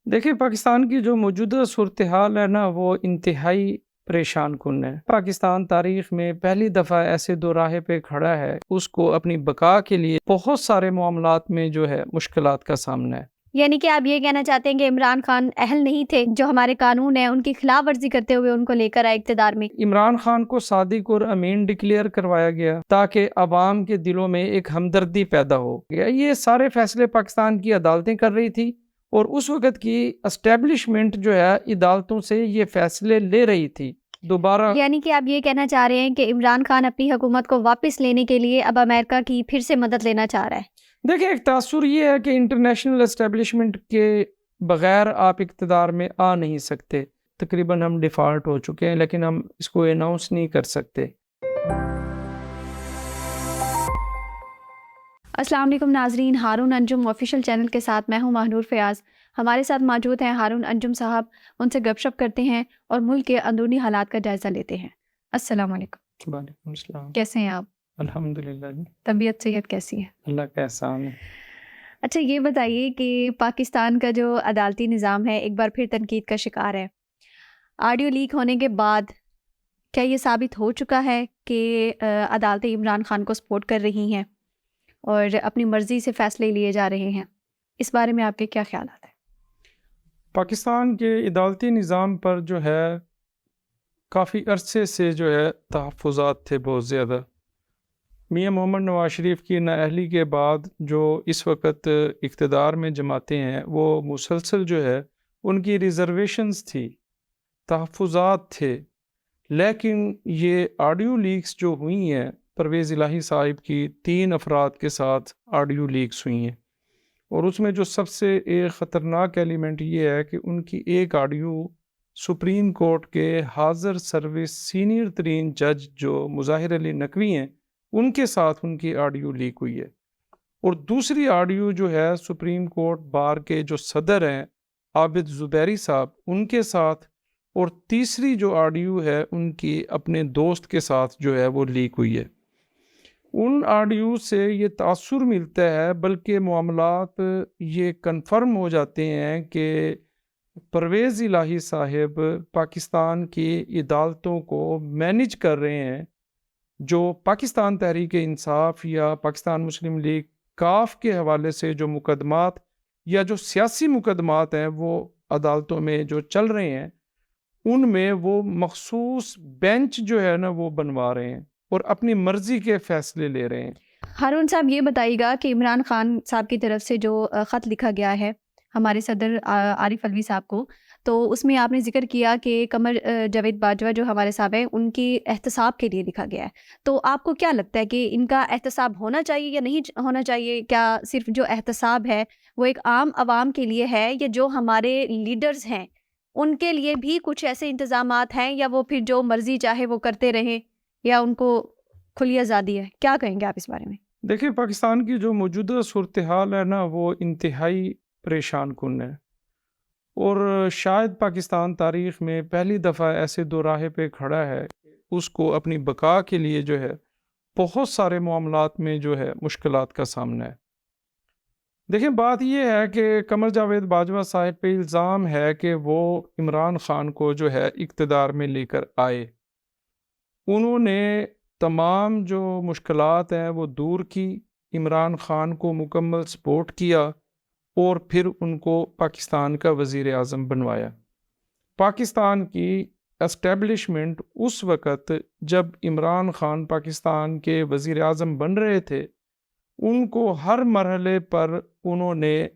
دیکھیں، پاکستان کی جو موجودہ صورتحال ہے نا، وہ انتہائی پریشان کن ہے۔ پاکستان تاریخ میں پہلی دفعہ ایسے دو راہے پہ کھڑا ہے، اس کو اپنی بقا کے لیے بہت سارے معاملات میں جو ہے مشکلات کا سامنا ہے۔ یعنی کہ آپ یہ کہنا چاہتے ہیں کہ عمران خان اہل نہیں تھے، جو ہمارے قانون ہیں ان کی خلاف ورزی کرتے ہوئے ان کو لے کر آئے اقتدار میں؟ عمران خان کو صادق اور امین ڈکلیئر کروایا گیا تاکہ عوام کے دلوں میں ایک ہمدردی پیدا ہو گیا۔ یہ سارے فیصلے پاکستان کی عدالتیں کر رہی تھی، اور اس وقت کی اسٹیبلشمنٹ جو ہے عدالتوں سے یہ فیصلے لے رہی تھی دوبارہ۔ یعنی کہ آپ یہ کہنا چاہ رہے ہیں کہ عمران خان اپنی حکومت کو واپس لینے کے لیے اب امریکہ کی پھر سے مدد لینا چاہ رہا ہے؟ دیکھیں، ایک تاثر یہ ہے کہ انٹرنیشنل اسٹیبلشمنٹ کے بغیر آپ اقتدار میں آ نہیں سکتے۔ تقریباً ہم ڈیفالٹ ہو چکے ہیں، لیکن ہم اس کو اناؤنس نہیں کر سکتے۔ السلام علیکم ناظرین، ہارون انجم آفیشیل چینل کے ساتھ میں ہوں ماہنور فیاض۔ ہمارے ساتھ موجود ہیں ہارون انجم صاحب، ان سے گپ شپ کرتے ہیں اور ملک کے اندرونی حالات کا جائزہ لیتے ہیں۔ السلام علیکم۔ وعلیکم السلام۔ کیسے ہیں آپ؟ الحمدللہ جی، طبیعت صحت کیسی ہے؟ اللہ کا احسان ہے۔ اچھا، یہ بتائیے کہ پاکستان کا جو عدالتی نظام ہے ایک بار پھر تنقید کا شکار ہے۔ آڈیو لیک ہونے کے بعد کیا یہ ثابت ہو چکا ہے کہ عدالتیں عمران خان کو سپورٹ کر رہی ہیں اور اپنی مرضی سے فیصلے لیے جا رہے ہیں؟ اس بارے میں آپ کے کیا خیالات ہیں؟ پاکستان کے عدالتی نظام پر جو ہے کافی عرصے سے جو ہے تحفظات تھے بہت زیادہ۔ میاں محمد نواز شریف کی نااہلی کے بعد جو اس وقت اقتدار میں جماعتیں ہیں، وہ مسلسل جو ہے ان کی ریزرویشنز تھی، تحفظات تھے۔ لیکن یہ آڈیو لیکس جو ہوئی ہیں، پرویز الہی صاحب کی 3 افراد کے ساتھ آڈیو لیکس ہوئی ہیں، اور اس میں جو سب سے ایک خطرناک ایلیمنٹ یہ ہے کہ ان کی ایک آڈیو سپریم کورٹ کے حاضر سروس سینئر ترین جج جو مظاہر علی نقوی ہیں، ان کے ساتھ ان کی آڈیو لیک ہوئی ہے، اور دوسری آڈیو جو ہے سپریم کورٹ بار کے جو صدر ہیں عابد زبیری صاحب، ان کے ساتھ، اور تیسری جو آڈیو ہے ان کی اپنے دوست کے ساتھ جو ہے وہ لیک ہوئی ہے۔ ان آڈیو سے یہ تاثر ملتا ہے، بلکہ معاملات یہ کنفرم ہو جاتے ہیں کہ پرویز الہی صاحب پاکستان کی عدالتوں کو مینج کر رہے ہیں۔ جو پاکستان تحریک انصاف یا پاکستان مسلم لیگ کاف کے حوالے سے جو مقدمات یا جو سیاسی مقدمات ہیں وہ عدالتوں میں جو چل رہے ہیں، ان میں وہ مخصوص بینچ جو ہے نا وہ بنوا رہے ہیں اور اپنی مرضی کے فیصلے لے رہے ہیں۔ ہارون صاحب، یہ بتائیے گا کہ عمران خان صاحب کی طرف سے جو خط لکھا گیا ہے ہمارے صدر عارف الوی صاحب کو، تو اس میں آپ نے ذکر کیا کہ قمر جاوید باجوہ جو ہمارے صاحب ہیں ان کی احتساب کے لیے لکھا گیا ہے، تو آپ کو کیا لگتا ہے کہ ان کا احتساب ہونا چاہیے یا نہیں ہونا چاہیے؟ کیا صرف جو احتساب ہے وہ ایک عام عوام کے لیے ہے، یا جو ہمارے لیڈرز ہیں ان کے لیے بھی کچھ ایسے انتظامات ہیں، یا وہ پھر جو مرضی چاہے وہ کرتے رہیں، یا ان کو کھلی آزادی ہے؟ کیا کہیں گے آپ اس بارے میں؟ دیکھیں، پاکستان کی جو موجودہ صورتحال ہے نا، وہ انتہائی پریشان کن ہے، اور شاید پاکستان تاریخ میں پہلی دفعہ ایسے دو راہے پہ کھڑا ہے، اس کو اپنی بقا کے لیے جو ہے بہت سارے معاملات میں جو ہے مشکلات کا سامنا ہے۔ دیکھیں، بات یہ ہے کہ قمر جاوید باجوہ صاحب پہ الزام ہے کہ وہ عمران خان کو جو ہے اقتدار میں لے کر آئے، انہوں نے تمام جو مشکلات ہیں وہ دور کی، عمران خان کو مکمل سپورٹ کیا، اور پھر ان کو پاکستان کا وزیر اعظم بنوایا۔ پاکستان کی اسٹیبلشمنٹ اس وقت جب عمران خان پاکستان کے وزیر اعظم بن رہے تھے، ان کو ہر مرحلے پر انہوں نے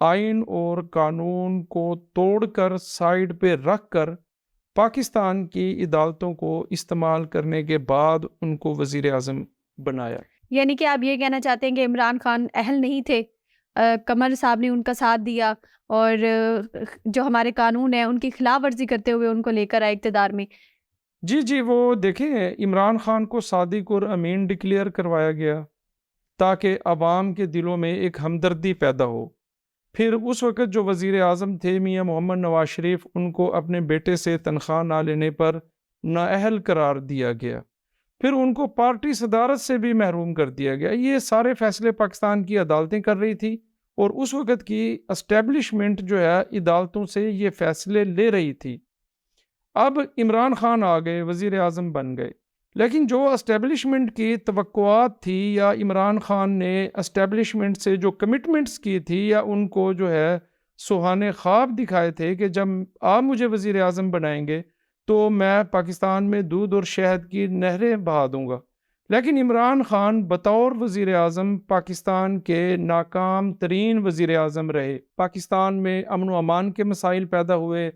آئین اور قانون کو توڑ کر سائیڈ پہ رکھ کر پاکستان کی عدالتوں کو استعمال کرنے کے بعد ان کو وزیر اعظم بنایا۔ یعنی کہ آپ یہ کہنا چاہتے ہیں کہ عمران خان اہل نہیں تھے، قمر صاحب نے ان کا ساتھ دیا، اور جو ہمارے قانون ہیں ان کی خلاف ورزی کرتے ہوئے ان کو لے کر آئے اقتدار میں؟ جی، وہ دیکھیں، عمران خان کو صادق اور امین ڈکلیئر کروایا گیا تاکہ عوام کے دلوں میں ایک ہمدردی پیدا ہو۔ پھر اس وقت جو وزیر اعظم تھے میاں محمد نواز شریف، ان کو اپنے بیٹے سے تنخواہ نہ لینے پر نااہل قرار دیا گیا، پھر ان کو پارٹی صدارت سے بھی محروم کر دیا گیا۔ یہ سارے فیصلے پاکستان کی عدالتیں کر رہی تھی، اور اس وقت کی اسٹیبلشمنٹ جو ہے عدالتوں سے یہ فیصلے لے رہی تھی۔ اب عمران خان آ گئے، وزیر اعظم بن گئے، لیکن جو اسٹیبلشمنٹ کی توقعات تھی یا عمران خان نے اسٹیبلشمنٹ سے جو کمٹمنٹس کی تھی یا ان کو جو ہے سہانے خواب دکھائے تھے کہ جب آپ مجھے وزیر اعظم بنائیں گے تو میں پاکستان میں دودھ اور شہد کی نہریں بہا دوں گا، لیکن عمران خان بطور وزیر اعظم پاکستان کے ناکام ترین وزیر اعظم رہے۔ پاکستان میں امن و امان کے مسائل پیدا ہوئے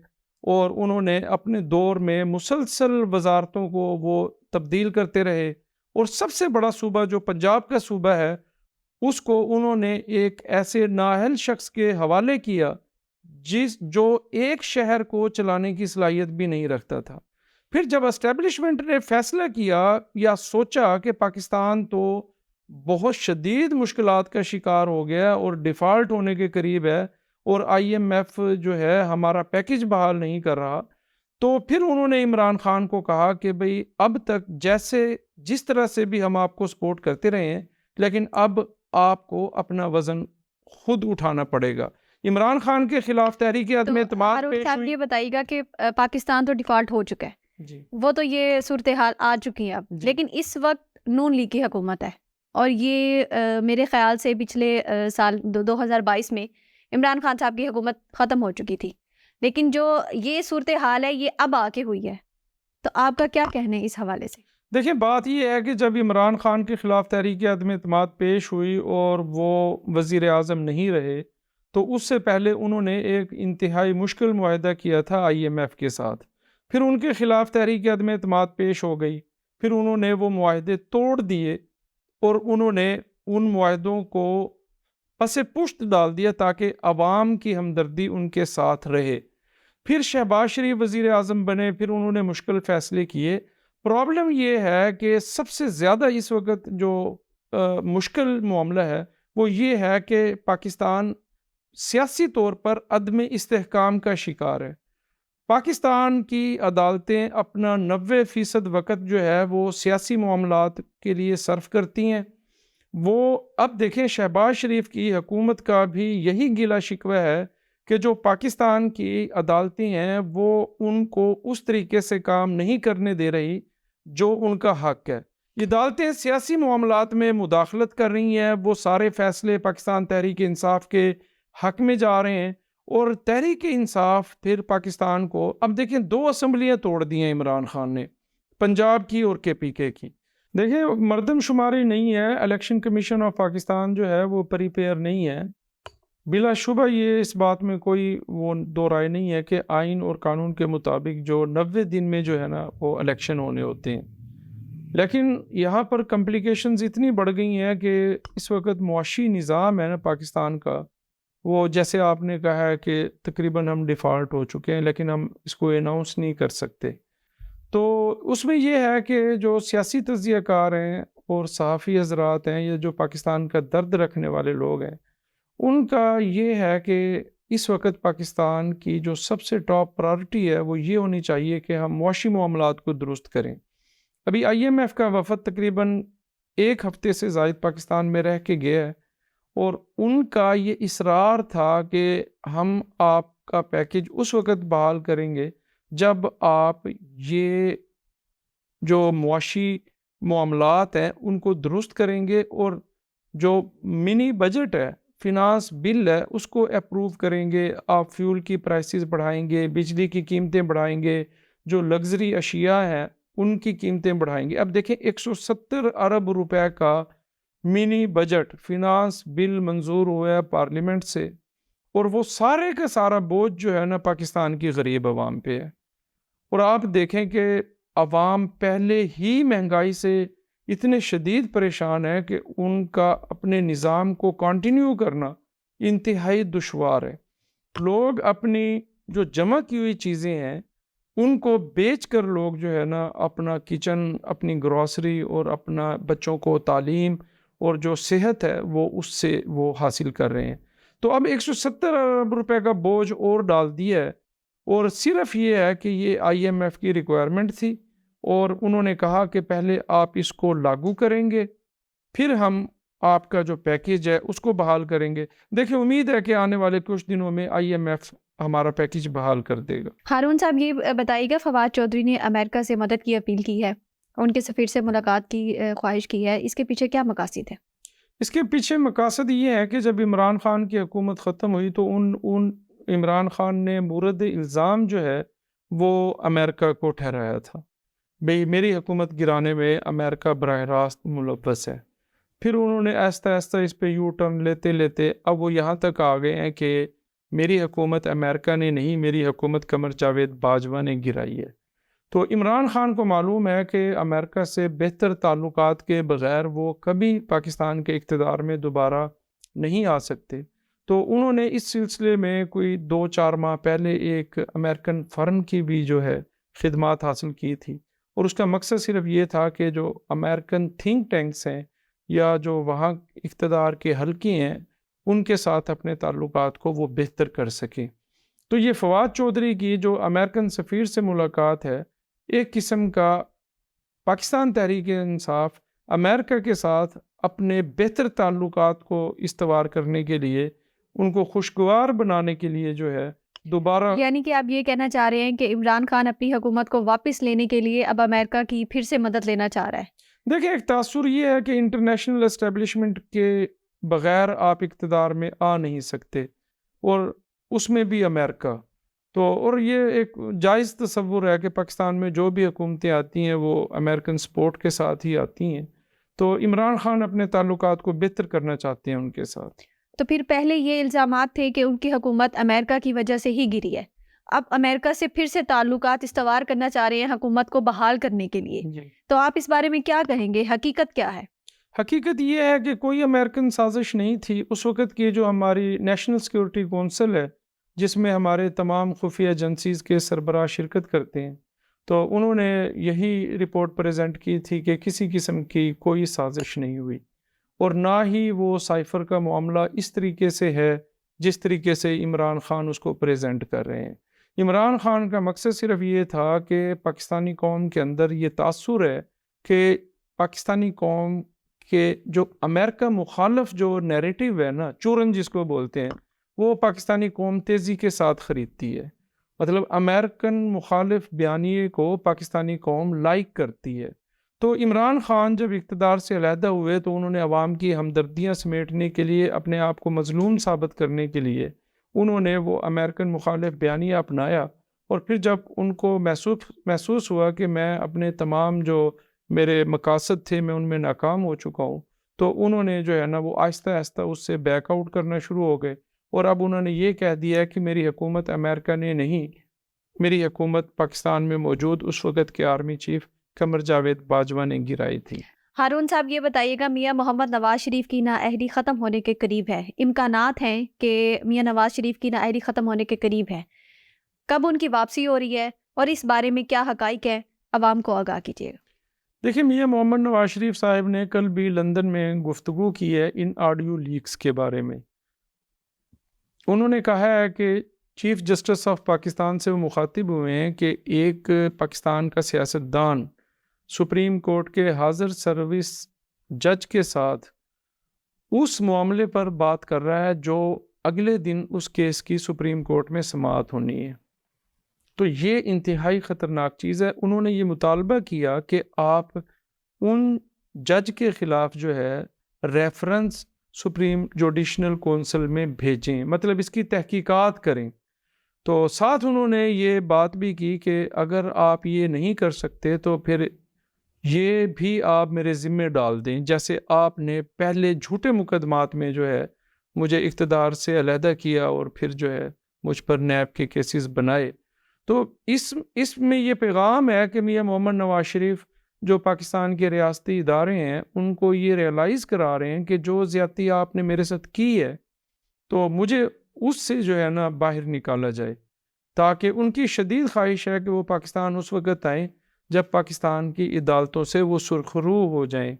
اور انہوں نے اپنے دور میں مسلسل وزارتوں کو وہ تبدیل کرتے رہے، اور سب سے بڑا صوبہ جو پنجاب کا صوبہ ہے اس کو انہوں نے ایک ایسے نااہل شخص کے حوالے کیا جو ایک شہر کو چلانے کی صلاحیت بھی نہیں رکھتا تھا۔ پھر جب اسٹیبلشمنٹ نے فیصلہ کیا یا سوچا کہ پاکستان تو بہت شدید مشکلات کا شکار ہو گیا اور ڈیفالٹ ہونے کے قریب ہے اور IMF جو ہے ہمارا پیکج بحال نہیں کر رہا، تو پھر انہوں نے عمران خان کو کہا کہ بھئی اب تک جس طرح سے بھی ہم آپ کو سپورٹ کرتے رہے ہیں، لیکن اب آپ کو اپنا وزن خود اٹھانا پڑے گا۔ عمران خان کے خلاف تحریک عدم اعتماد فاروق پیش صاحب ہوئی۔ یہ بتائیے گا کہ پاکستان تو ڈیفالٹ ہو چکا ہے، جی وہ تو یہ صورتحال آ چکی ہے اب، جی۔ لیکن اس وقت نون لیگ کی حکومت ہے، اور یہ میرے خیال سے پچھلے سال 2022 میں عمران خان صاحب کی حکومت ختم ہو چکی تھی، لیکن جو یہ صورتحال ہے یہ اب آ کے ہوئی ہے، تو آپ کا کیا کہنا ہے اس حوالے سے؟ دیکھیں بات یہ ہے کہ جب عمران خان کے خلاف تحریک عدم اعتماد پیش ہوئی اور وہ وزیر اعظم نہیں رہے، تو اس سے پہلے انہوں نے ایک انتہائی مشکل معاہدہ کیا تھا IMF کے ساتھ، پھر ان کے خلاف تحریک عدم اعتماد پیش ہو گئی، پھر انہوں نے وہ معاہدے توڑ دیے اور انہوں نے ان معاہدوں کو پس پشت ڈال دیا تاکہ عوام کی ہمدردی ان کے ساتھ رہے۔ پھر شہباز شریف وزیر اعظم بنے، پھر انہوں نے مشکل فیصلے کیے۔ پرابلم یہ ہے کہ سب سے زیادہ اس وقت جو مشکل معاملہ ہے وہ یہ ہے کہ پاکستان سیاسی طور پر عدم استحکام کا شکار ہے۔ پاکستان کی عدالتیں اپنا 90% وقت جو ہے وہ سیاسی معاملات کے لیے صرف کرتی ہیں۔ وہ اب دیکھیں شہباز شریف کی حکومت کا بھی یہی گلہ شکوہ ہے کہ جو پاکستان کی عدالتیں ہیں وہ ان کو اس طریقے سے کام نہیں کرنے دے رہی جو ان کا حق ہے۔ عدالتیں سیاسی معاملات میں مداخلت کر رہی ہیں، وہ سارے فیصلے پاکستان تحریک انصاف کے حق میں جا رہے ہیں، اور تحریک انصاف پھر پاکستان کو اب دیکھیں 2 اسمبلیاں توڑ دی ہیں عمران خان نے، پنجاب کی اور KPK کی۔ دیکھیں مردم شماری نہیں ہے، الیکشن کمیشن آف پاکستان جو ہے وہ پریپیئر نہیں ہے، بلا شبہ یہ اس بات میں کوئی وہ دو رائے نہیں ہے کہ آئین اور قانون کے مطابق جو 90 دن میں جو ہے نا وہ الیکشن ہونے ہوتے ہیں، لیکن یہاں پر کمپلیکیشنز اتنی بڑھ گئی ہیں کہ اس وقت معاشی نظام ہے نا پاکستان کا، وہ جیسے آپ نے کہا ہے کہ تقریباً ہم ڈیفالٹ ہو چکے ہیں لیکن ہم اس کو اناؤنس نہیں کر سکتے۔ تو اس میں یہ ہے کہ جو سیاسی تجزیہ کار ہیں اور صحافی حضرات ہیں یا جو پاکستان کا درد رکھنے والے لوگ ہیں، ان کا یہ ہے کہ اس وقت پاکستان کی جو سب سے ٹاپ پرائرٹی ہے وہ یہ ہونی چاہیے کہ ہم معاشی معاملات کو درست کریں۔ ابھی IMF کا وفد تقریباً 1 ہفتے سے زائد پاکستان میں رہ کے گیا ہے، اور ان کا یہ اصرار تھا کہ ہم آپ کا پیکج اس وقت بحال کریں گے جب آپ یہ جو معاشی معاملات ہیں ان کو درست کریں گے، اور جو منی بجٹ ہے، فنانس بل ہے، اس کو اپروو کریں گے، آپ فیول کی پرائسز بڑھائیں گے، بجلی کی قیمتیں بڑھائیں گے، جو لگژری اشیاء ہیں ان کی قیمتیں بڑھائیں گے۔ اب دیکھیں 170 ارب روپے کا منی بجٹ فنانس بل منظور ہوا ہے پارلیمنٹ سے، اور وہ سارے کا سارا بوجھ جو ہے نا پاکستان کی غریب عوام پہ ہے، اور آپ دیکھیں کہ عوام پہلے ہی مہنگائی سے اتنے شدید پریشان ہے کہ ان کا اپنے نظام کو کنٹینیو کرنا انتہائی دشوار ہے۔ لوگ اپنی جو جمع کی ہوئی چیزیں ہیں ان کو بیچ کر لوگ جو ہے نا اپنا کچن، اپنی گروسری اور اپنا بچوں کو تعلیم اور جو صحت ہے وہ اس سے وہ حاصل کر رہے ہیں۔ تو اب 170 ارب روپے کا بوجھ اور ڈال دیا ہے، اور صرف یہ ہے کہ یہ IMF کی ریکوائرمنٹ تھی، اور انہوں نے کہا کہ پہلے آپ اس کو لاگو کریں گے پھر ہم آپ کا جو پیکیج ہے اس کو بحال کریں گے. دیکھیں امید ہے کہ آنے والے کچھ دنوں میں IMF ہمارا پیکیج بحال کر دے گا. ہارون صاحب یہ بتائیے گا، فواد چودھری نے امریکہ سے مدد کی اپیل کی ہے، ان کے سفیر سے ملاقات کی خواہش کی ہے، اس کے پیچھے کیا مقاصد ہے؟ اس کے پیچھے مقاصد یہ ہے کہ جب عمران خان کی حکومت ختم ہوئی تو ان عمران خان نے مورد الزام جو ہے وہ امریکہ کو ٹھہرایا تھا، بھئی میری حکومت گرانے میں امریکہ براہ راست ملوث ہے. پھر انہوں نے آہستہ آہستہ اس پہ یو ٹرن لیتے لیتے اب وہ یہاں تک آ گئے ہیں کہ میری حکومت امریکہ نے نہیں، میری حکومت قمر جاوید باجوہ نے گرائی ہے. تو عمران خان کو معلوم ہے کہ امریکہ سے بہتر تعلقات کے بغیر وہ کبھی پاکستان کے اقتدار میں دوبارہ نہیں آ سکتے. تو انہوں نے اس سلسلے میں کوئی 2-4 ماہ پہلے ایک امریکن فرم کی بھی جو ہے خدمات حاصل کی تھی، اور اس کا مقصد صرف یہ تھا کہ جو امریکن تھنک ٹینکس ہیں یا جو وہاں اقتدار کے حلقے ہیں ان کے ساتھ اپنے تعلقات کو وہ بہتر کر سکیں. تو یہ فواد چودھری کی جو امریکن سفیر سے ملاقات ہے ایک قسم کا پاکستان تحریک انصاف امریکہ کے ساتھ اپنے بہتر تعلقات کو استوار کرنے کے لیے، ان کو خوشگوار بنانے کے لیے جو ہے دوبارہ، یعنی کہ آپ یہ کہنا چاہ رہے ہیں کہ عمران خان اپنی حکومت کو واپس لینے کے لیے اب امریکہ کی پھر سے مدد لینا چاہ رہا ہے؟ دیکھیں ایک تاثر یہ ہے کہ انٹرنیشنل اسٹیبلشمنٹ کے بغیر آپ اقتدار میں آ نہیں سکتے، اور اس میں بھی امریکہ. تو اور یہ ایک جائز تصور ہے کہ پاکستان میں جو بھی حکومتیں آتی ہیں وہ امریکن سپورٹ کے ساتھ ہی آتی ہیں. تو عمران خان اپنے تعلقات کو بہتر کرنا چاہتے ہیں ان کے ساتھ. تو پھر پہلے یہ الزامات تھے کہ ان کی حکومت امریکہ کی وجہ سے ہی گری ہے، اب امریکہ سے پھر سے تعلقات استوار کرنا چاہ رہے ہیں حکومت کو بحال کرنے کے لیے. تو آپ اس بارے میں کیا کہیں گے؟ حقیقت کیا ہے؟ حقیقت یہ ہے کہ کوئی امریکن سازش نہیں تھی. اس وقت کی جو ہماری نیشنل سیکورٹی کونسل ہے جس میں ہمارے تمام خفیہ ایجنسیز کے سربراہ شرکت کرتے ہیں، تو انہوں نے یہی رپورٹ پریزنٹ کی تھی کہ کسی قسم کی کوئی سازش نہیں ہوئی، اور نہ ہی وہ سائفر کا معاملہ اس طریقے سے ہے جس طریقے سے عمران خان اس کو پریزنٹ کر رہے ہیں. عمران خان کا مقصد صرف یہ تھا کہ پاکستانی قوم کے اندر یہ تاثر ہے کہ پاکستانی قوم کہ جو امریکہ مخالف جو نیریٹو ہے نا، چورن جس کو بولتے ہیں، وہ پاکستانی قوم تیزی کے ساتھ خریدتی ہے. مطلب امریکن مخالف بیانیے کو پاکستانی قوم لائک کرتی ہے. تو عمران خان جب اقتدار سے علیحدہ ہوئے تو انہوں نے عوام کی ہمدردیاں سمیٹنے کے لیے، اپنے آپ کو مظلوم ثابت کرنے کے لیے انہوں نے وہ امریکن مخالف بیانیہ اپنایا. اور پھر جب ان کو محسوس ہوا کہ میں اپنے تمام جو میرے مقاصد تھے میں ان میں ناکام ہو چکا ہوں، تو انہوں نے جو ہے نا وہ آہستہ آہستہ اس سے بیک آؤٹ کرنا شروع ہو گئے. اور اب انہوں نے یہ کہہ دیا کہ میری حکومت امریکہ نے نہیں، میری حکومت پاکستان میں موجود اس وقت کے آرمی چیف قمر جاوید باجوہ نے گرائی تھی. ہارون صاحب یہ بتائیے گا، میاں محمد نواز شریف کی نااہلی ختم ہونے کے قریب ہے، امکانات ہیں کہ میاں نواز شریف کی نااہلی ختم ہونے کے قریب ہے، کب ان کی واپسی ہو رہی ہے اور اس بارے میں کیا حقائق ہے، عوام کو آگاہ کیجیے گا. دیکھیں میاں محمد نواز شریف صاحب نے کل بھی لندن میں گفتگو کی ہے ان آڈیو لیکس کے بارے میں. انہوں نے کہا ہے کہ چیف جسٹس آف پاکستان سے وہ مخاطب ہوئے ہیں کہ ایک پاکستان کا سیاستدان سپریم کورٹ کے حاضر سروس جج کے ساتھ اس معاملے پر بات کر رہا ہے جو اگلے دن اس کیس کی سپریم کورٹ میں سماعت ہونی ہے. تو یہ انتہائی خطرناک چیز ہے. انہوں نے یہ مطالبہ کیا کہ آپ ان جج کے خلاف جو ہے ریفرنس سپریم جوڈیشنل کونسل میں بھیجیں، مطلب اس کی تحقیقات کریں. تو ساتھ انہوں نے یہ بات بھی کی کہ اگر آپ یہ نہیں کر سکتے تو پھر یہ بھی آپ میرے ذمہ ڈال دیں، جیسے آپ نے پہلے جھوٹے مقدمات میں جو ہے مجھے اقتدار سے علیحدہ کیا اور پھر جو ہے مجھ پر نیب کے کیسز بنائے. تو اس میں یہ پیغام ہے کہ میاں محمد نواز شریف جو پاکستان کے ریاستی ادارے ہیں ان کو یہ ریئلائز کرا رہے ہیں کہ جو زیادتی آپ نے میرے ساتھ کی ہے تو مجھے اس سے جو ہے نا باہر نکالا جائے، تاکہ ان کی شدید خواہش ہے کہ وہ پاکستان اس وقت آئیں جب پاکستان کی عدالتوں سے وہ سرخرو ہو جائیں،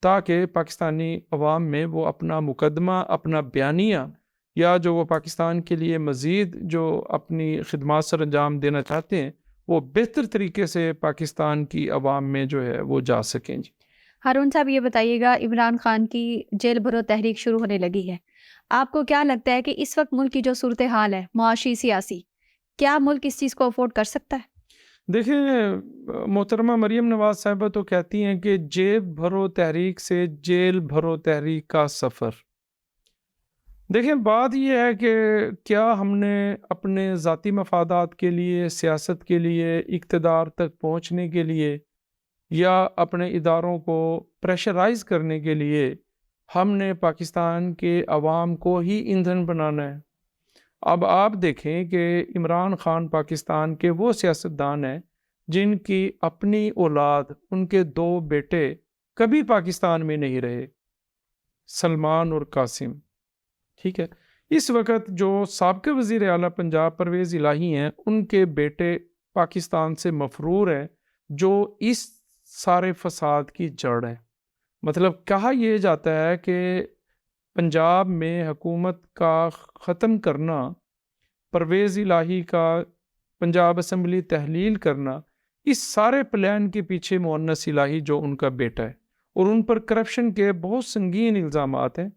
تاکہ پاکستانی عوام میں وہ اپنا مقدمہ، اپنا بیانیہ یا جو وہ پاکستان کے لیے مزید جو اپنی خدمات سر انجام دینا چاہتے ہیں وہ بہتر طریقے سے پاکستان کی عوام میں جو ہے وہ جا سکیں. جی ہارون صاحب یہ بتائیے گا، عمران خان کی جیل بھرو تحریک شروع ہونے لگی ہے، آپ کو کیا لگتا ہے کہ اس وقت ملک کی جو صورتحال ہے معاشی سیاسی، کیا ملک اس چیز کو افورڈ کر سکتا ہے؟ دیکھیں محترمہ مریم نواز صاحبہ تو کہتی ہیں کہ جیب بھرو تحریک سے جیل بھرو تحریک کا سفر۔ دیکھیں بات یہ ہے کہ کیا ہم نے اپنے ذاتی مفادات کے لیے، سیاست کے لیے، اقتدار تک پہنچنے کے لیے یا اپنے اداروں کو پریشرائز کرنے کے لیے ہم نے پاکستان کے عوام کو ہی ایندھن بنانا ہے؟ اب آپ دیکھیں کہ عمران خان پاکستان کے وہ سیاستدان ہیں جن کی اپنی اولاد، ان کے 2 بیٹے کبھی پاکستان میں نہیں رہے، سلمان اور قاسم، ٹھیک ہے۔ اس وقت جو سابق وزیر اعلیٰ پنجاب پرویز الہی ہیں، ان کے بیٹے پاکستان سے مفرور ہیں، جو اس سارے فساد کی جڑ ہے۔ مطلب کہا یہ جاتا ہے کہ پنجاب میں حکومت کا ختم کرنا، پرویز الہی کا پنجاب اسمبلی تحلیل کرنا، اس سارے پلان کے پیچھے مؤنس الہی جو ان کا بیٹا ہے، اور ان پر کرپشن کے بہت سنگین الزامات ہیں،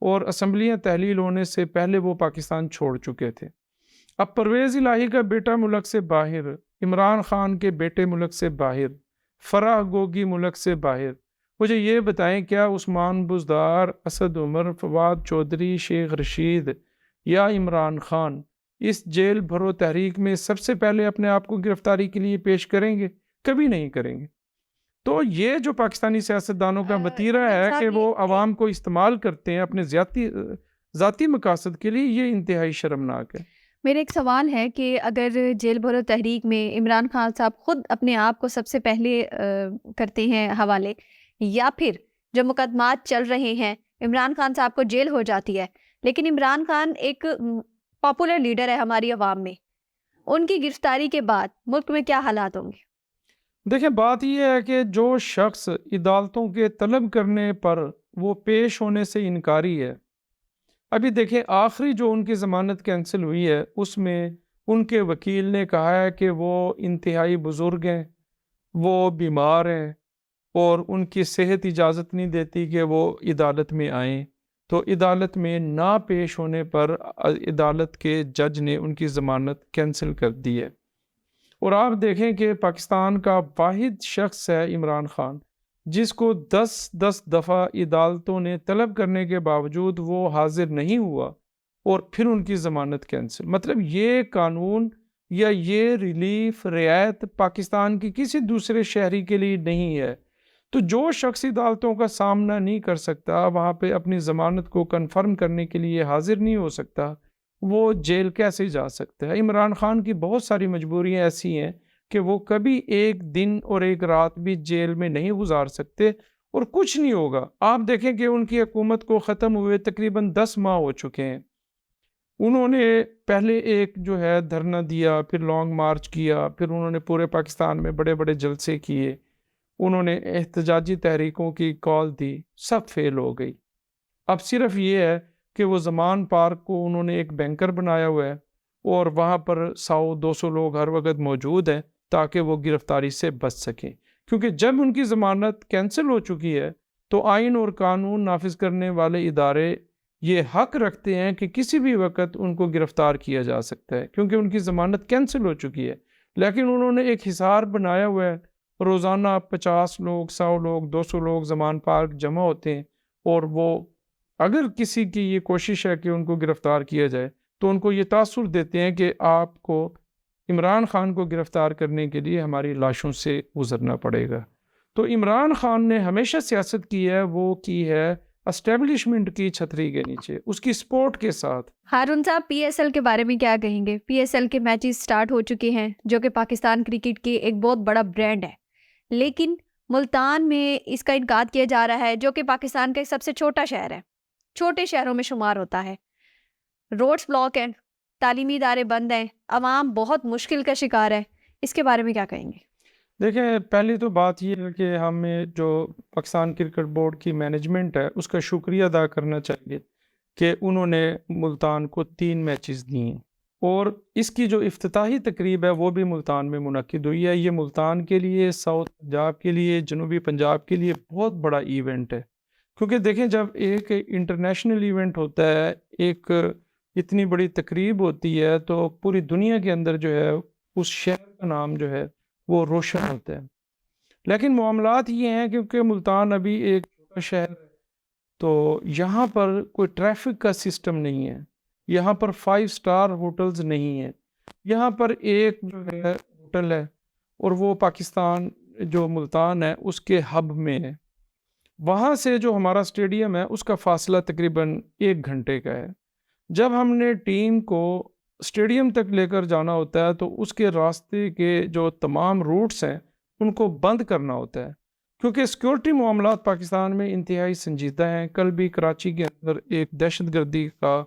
اور اسمبلیاں تحلیل ہونے سے پہلے وہ پاکستان چھوڑ چکے تھے۔ اب پرویز الہی کا بیٹا ملک سے باہر، عمران خان کے بیٹے ملک سے باہر، فرح گوگی ملک سے باہر، مجھے یہ بتائیں کیا عثمان بزدار، اسد عمر، فواد چودھری، شیخ رشید یا عمران خان اس جیل بھرو تحریک میں سب سے پہلے اپنے آپ کو گرفتاری کے لیے پیش کریں گے؟ کبھی نہیں کریں گے۔ تو یہ جو پاکستانی سیاستدانوں کا وتیرہ ہے کہ وہ عوام کو استعمال کرتے ہیں اپنے ذاتی مقاصد کے لیے، یہ انتہائی شرمناک ہے۔ میرا ایک سوال ہے کہ اگر جیل بھرو تحریک میں عمران خان صاحب خود اپنے آپ کو سب سے پہلے کرتے ہیں حوالے، یا پھر جو مقدمات چل رہے ہیں عمران خان صاحب کو جیل ہو جاتی ہے، لیکن عمران خان ایک پاپولر لیڈر ہے ہماری عوام میں، ان کی گرفتاری کے بعد ملک میں کیا حالات ہوں گے؟ دیکھیں بات یہ ہے کہ جو شخص عدالتوں کے طلب کرنے پر وہ پیش ہونے سے انکاری ہے، ابھی دیکھیں آخری جو ان کی ضمانت کینسل ہوئی ہے اس میں ان کے وکیل نے کہا ہے کہ وہ انتہائی بزرگ ہیں، وہ بیمار ہیں، اور ان کی صحت اجازت نہیں دیتی کہ وہ عدالت میں آئیں، تو عدالت میں نہ پیش ہونے پر عدالت کے جج نے ان کی ضمانت کینسل کر دی ہے۔ اور آپ دیکھیں کہ پاکستان کا واحد شخص ہے عمران خان، جس کو 10 دفعہ عدالتوں نے طلب کرنے کے باوجود وہ حاضر نہیں ہوا، اور پھر ان کی ضمانت کینسل۔ مطلب یہ قانون یا یہ ریلیف، رعایت پاکستان کی کسی دوسرے شہری کے لیے نہیں ہے۔ تو جو شخص عدالتوں کا سامنا نہیں کر سکتا، وہاں پہ اپنی ضمانت کو کنفرم کرنے کے لیے حاضر نہیں ہو سکتا، وہ جیل کیسے جا سکتا ہے؟ عمران خان کی بہت ساری مجبوریاں ایسی ہیں کہ وہ کبھی ایک دن اور ایک رات بھی جیل میں نہیں گزار سکتے، اور کچھ نہیں ہوگا۔ آپ دیکھیں کہ ان کی حکومت کو ختم ہوئے تقریباً 10 ماہ ہو چکے ہیں۔ انہوں نے پہلے ایک جو ہے دھرنا دیا، پھر لانگ مارچ کیا، پھر انہوں نے پورے پاکستان میں بڑے بڑے جلسے کیے، انہوں نے احتجاجی تحریکوں کی کال دی، سب فیل ہو گئی۔ اب صرف یہ ہے کہ وہ زمان پارک کو انہوں نے ایک بینکر بنایا ہوا ہے، اور وہاں پر 100-200 لوگ ہر وقت موجود ہیں تاکہ وہ گرفتاری سے بچ سکیں، کیونکہ جب ان کی ضمانت کینسل ہو چکی ہے تو آئین اور قانون نافذ کرنے والے ادارے یہ حق رکھتے ہیں کہ کسی بھی وقت ان کو گرفتار کیا جا سکتا ہے، کیونکہ ان کی ضمانت کینسل ہو چکی ہے۔ لیکن انہوں نے ایک حصار بنایا ہوا ہے، روزانہ 50 لوگ، 100 لوگ، 200 لوگ زمان پارک جمع ہوتے ہیں، اور وہ اگر کسی کی یہ کوشش ہے کہ ان کو گرفتار کیا جائے تو ان کو یہ تاثر دیتے ہیں کہ آپ کو عمران خان کو گرفتار کرنے کے لیے ہماری لاشوں سے گزرنا پڑے گا۔ تو عمران خان نے ہمیشہ سیاست کی ہے، وہ کی ہے اسٹیبلشمنٹ کی چھتری کے نیچے، اس کی سپورٹ کے ساتھ۔ ہارون صاحب، پی ایس ایل کے بارے میں کیا کہیں گے؟ پی ایس ایل کے میچز سٹارٹ ہو چکے ہیں، جو کہ پاکستان کرکٹ کی ایک بہت بڑا برانڈ ہے، لیکن ملتان میں اس کا انعقاد کیا جا رہا ہے، جو کہ پاکستان کا ایک سب سے چھوٹا شہر ہے، چھوٹے شہروں میں شمار ہوتا ہے۔ روڈز بلاک ہیں، تعلیمی ادارے بند ہیں، عوام بہت مشکل کا شکار ہے، اس کے بارے میں کیا کہیں گے؟ دیکھیں پہلی تو بات یہ ہے کہ ہمیں جو پاکستان کرکٹ بورڈ کی مینجمنٹ ہے اس کا شکریہ ادا کرنا چاہیے کہ انہوں نے ملتان کو 3 میچز دیے، اور اس کی جو افتتاحی تقریب ہے وہ بھی ملتان میں منعقد ہوئی ہے. یہ ملتان کے لیے، ساؤتھ پنجاب کے لیے، جنوبی پنجاب کے لیے بہت بڑا ایونٹ ہے. کیونکہ دیکھیں جب ایک انٹرنیشنل ایونٹ ہوتا ہے، ایک اتنی بڑی تقریب ہوتی ہے، تو پوری دنیا کے اندر جو ہے اس شہر کا نام جو ہے وہ روشن ہوتا ہے. لیکن معاملات یہ ہیں کیونکہ ملتان ابھی ایک چھوٹا شہر ہے، تو یہاں پر کوئی ٹریفک کا سسٹم نہیں ہے، یہاں پر 5 سٹار ہوٹلز نہیں ہیں. یہاں پر ایک جو ہے ہوٹل ہے، اور وہ پاکستان جو ملتان ہے اس کے ہب میں ہے. وہاں سے جو ہمارا اسٹیڈیم ہے اس کا فاصلہ تقریباً 1 گھنٹے کا ہے. جب ہم نے ٹیم کو اسٹیڈیم تک لے کر جانا ہوتا ہے تو اس کے راستے کے جو تمام روٹس ہیں ان کو بند کرنا ہوتا ہے، کیونکہ سیکورٹی معاملات پاکستان میں انتہائی سنجیدہ ہیں. کل بھی کراچی کے اندر ایک دہشت گردی کا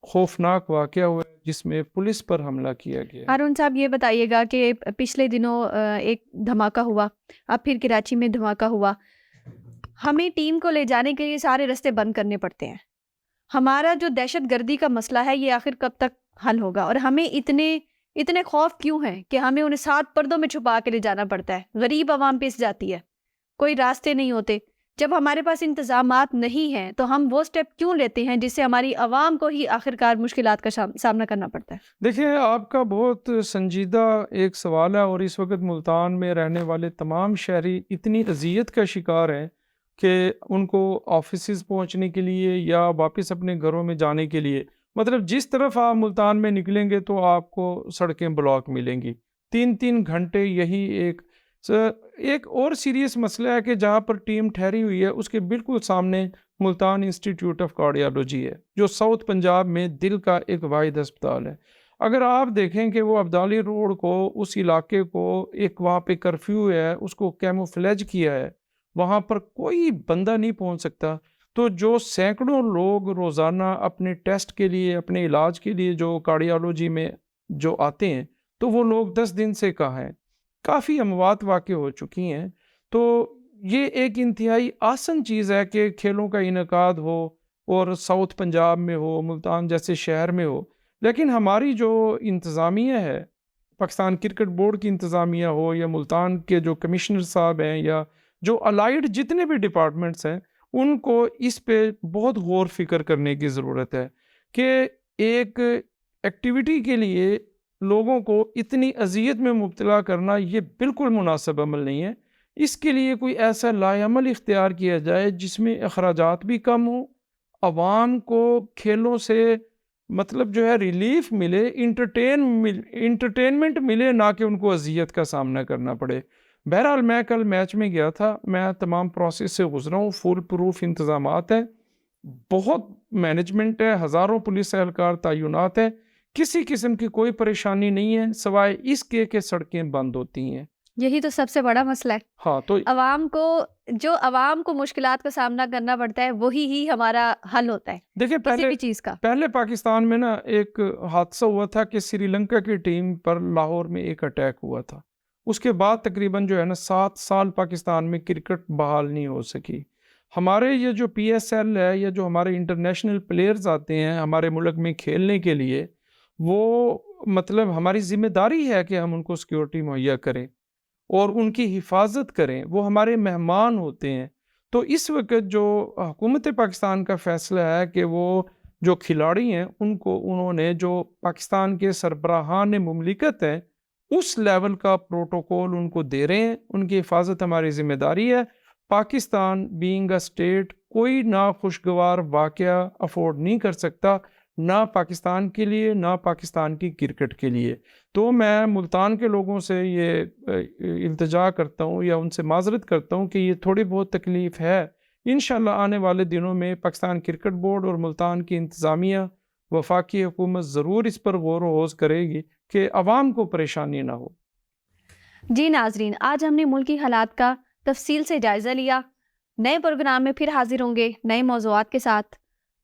خوفناک واقعہ ہوا ہے جس میں پولیس پر حملہ کیا گیا. ہارون صاحب یہ بتائیے گا کہ پچھلے دنوں ایک دھماکہ ہوا، اب پھر کراچی میں دھماکہ ہوا. ہمیں ٹیم کو لے جانے کے لیے سارے راستے بند کرنے پڑتے ہیں. ہمارا جو دہشت گردی کا مسئلہ ہے یہ آخر کب تک حل ہوگا؟ اور ہمیں اتنے خوف کیوں ہیں کہ ہمیں انہیں 7 پردوں میں چھپا کے لے جانا پڑتا ہے؟ غریب عوام پیس جاتی ہے، کوئی راستے نہیں ہوتے. جب ہمارے پاس انتظامات نہیں ہیں تو ہم وہ سٹیپ کیوں لیتے ہیں جس سے ہماری عوام کو ہی آخرکار مشکلات کا سامنا کرنا پڑتا ہے؟ دیکھیں آپ کا بہت سنجیدہ ایک سوال ہے، اور اس وقت ملتان میں رہنے والے تمام شہری اتنی اذیت کا شکار ہیں کہ ان کو آفیسز پہنچنے کے لیے یا واپس اپنے گھروں میں جانے کے لیے، مطلب جس طرف آپ ملتان میں نکلیں گے تو آپ کو سڑکیں بلاک ملیں گی. 3 گھنٹے یہی ایک اور سیریس مسئلہ ہے کہ جہاں پر ٹیم ٹھہری ہوئی ہے اس کے بالکل سامنے ملتان انسٹیٹیوٹ آف کارڈیالوجی ہے، جو ساؤتھ پنجاب میں دل کا ایک واحد ہسپتال ہے. اگر آپ دیکھیں کہ وہ عبدالی روڈ کو، اس علاقے کو، ایک وہاں پہ کرفیو ہے، اس کو کیموفلیج کیا ہے، وہاں پر کوئی بندہ نہیں پہنچ سکتا. تو جو سینکڑوں لوگ روزانہ اپنے ٹیسٹ کے لیے، اپنے علاج کے لیے جو کارڈیالوجی میں جو آتے ہیں، تو وہ لوگ 10 دن سے کہاں ہیں. کافی اموات واقع ہو چکی ہیں. تو یہ ایک انتہائی آسن چیز ہے کہ کھیلوں کا انعقاد ہو اور ساؤتھ پنجاب میں ہو، ملتان جیسے شہر میں ہو، لیکن ہماری جو انتظامیہ ہے، پاکستان کرکٹ بورڈ کی انتظامیہ ہو یا ملتان کے جو کمشنر صاحب ہیں یا جو الائیڈ جتنے بھی ڈپارٹمنٹس ہیں، ان کو اس پہ بہت غور فکر کرنے کی ضرورت ہے کہ ایک ایکٹیویٹی کے لیے لوگوں کو اتنی اذیت میں مبتلا کرنا یہ بالکل مناسب عمل نہیں ہے. اس کے لیے کوئی ایسا لائحہ عمل اختیار کیا جائے جس میں اخراجات بھی کم ہوں، عوام کو کھیلوں سے مطلب جو ہے ریلیف ملے، انٹرٹینمنٹ ملے، نہ کہ ان کو اذیت کا سامنا کرنا پڑے. بہرحال میں کل میچ میں گیا تھا، میں تمام پروسیس سے گزرا ہوں، فول پروف انتظامات ہیں، بہت مینجمنٹ ہے، ہزاروں پولیس اہلکار تعینات ہیں، کسی قسم کی کوئی پریشانی نہیں ہے سوائے اس کے کہ سڑکیں بند ہوتی ہیں. یہی تو سب سے بڑا مسئلہ ہے. ہاں، تو عوام کو مشکلات کا سامنا کرنا پڑتا ہے وہی ہی ہمارا حل ہوتا ہے دیکھیں کسی بھی چیز کا. پہلے پاکستان میں نا ایک حادثہ ہوا تھا کہ سری لنکا کی ٹیم پر لاہور میں ایک اٹیک ہوا تھا. اس کے بعد تقریباً جو ہے نا 7 سال پاکستان میں کرکٹ بحال نہیں ہو سکی. ہمارے یہ جو پی ایس ایل ہے یا جو ہمارے انٹرنیشنل پلیئرز آتے ہیں ہمارے ملک میں کھیلنے کے لیے، وہ مطلب ہماری ذمہ داری ہے کہ ہم ان کو سیکیورٹی مہیا کریں اور ان کی حفاظت کریں، وہ ہمارے مہمان ہوتے ہیں. تو اس وقت جو حکومت پاکستان کا فیصلہ ہے کہ وہ جو کھلاڑی ہیں انہوں نے جو پاکستان کے سربراہان مملکت ہیں اس لیول کا پروٹوکول ان کو دے رہے ہیں، ان کی حفاظت ہماری ذمہ داری ہے. پاکستان بینگ اے اسٹیٹ کوئی ناخوشگوار واقعہ افورڈ نہیں کر سکتا، نہ پاکستان کے لیے نہ پاکستان کی کرکٹ کے لیے. تو میں ملتان کے لوگوں سے یہ التجا کرتا ہوں یا ان سے معذرت کرتا ہوں کہ یہ تھوڑی بہت تکلیف ہے. انشاءاللہ آنے والے دنوں میں پاکستان کرکٹ بورڈ اور ملتان کی انتظامیہ، وفاقی حکومت ضرور اس پر غور و خوض کرے گی کہ عوام کو پریشانی نہ ہو. جی ناظرین، آج ہم نے ملکی حالات کا تفصیل سے جائزہ لیا. نئے پروگرام میں پھر حاضر ہوں گے نئے موضوعات کے ساتھ.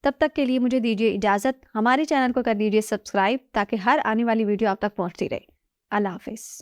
تب تک کے لیے مجھے دیجیے اجازت. ہمارے چینل کو کر دیجیے سبسکرائب تاکہ ہر آنے والی ویڈیو آپ تک پہنچتی رہے. اللہ حافظ.